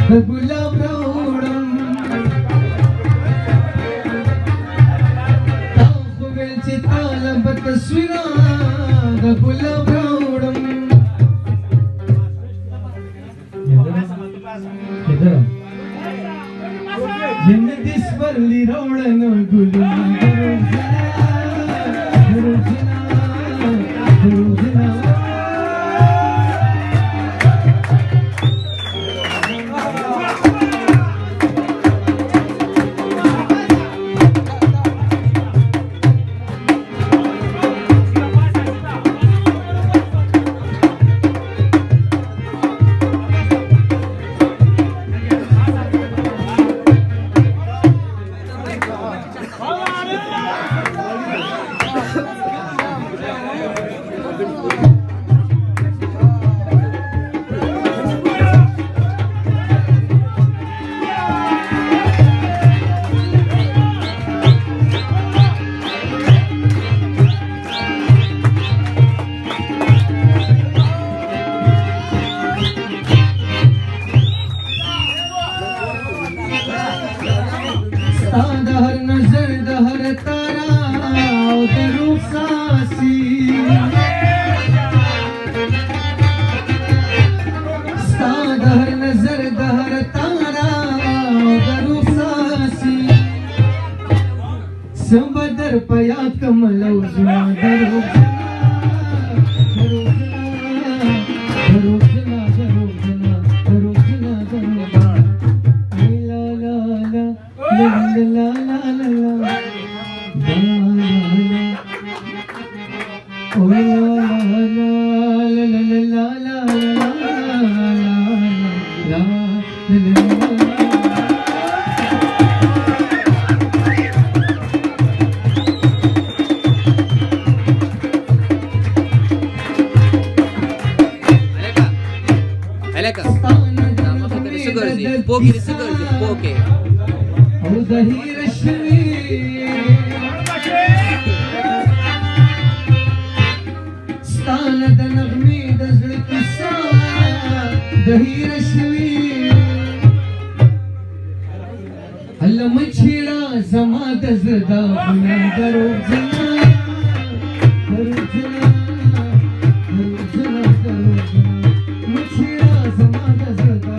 د ګلاب راوړم تا خو ویل چې تاله به تصویره د ګلاب راوړم جنت سپرلی راوړم ګلونه سمبدر پیاد کملو زنا درو Poke di segar je poke. او ظهیر شوی ستانه د نغمې د زړه کیسه ظهیر شوی الله مچیړه زما د زړه دا ګناه درو جنا درو جنا درو جنا درو جنا مچیړه زما د زړه دا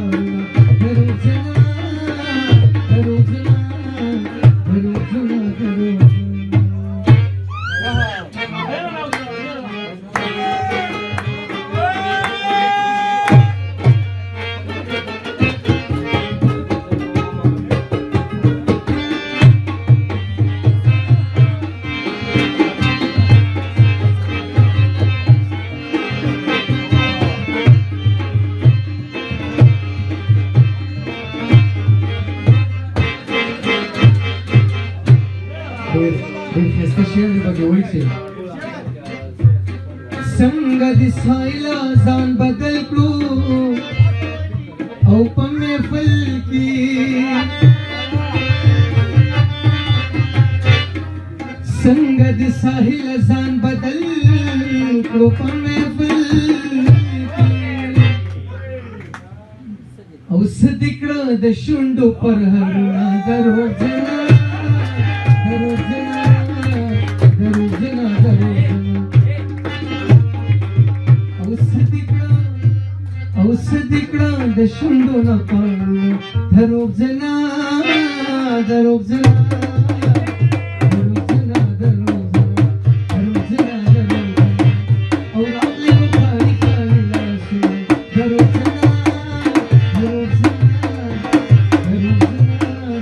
څنګه د سایلا ځان بدل کړو او په محفل کې څنګه د ساحل ځان بدل کړو په محفل کې او صدقړه د شونډو پر هرونه درو جنا درو جنا درو جنا درو او صدقړه د شونډو نه پړو دروغ جنا دروغ جنا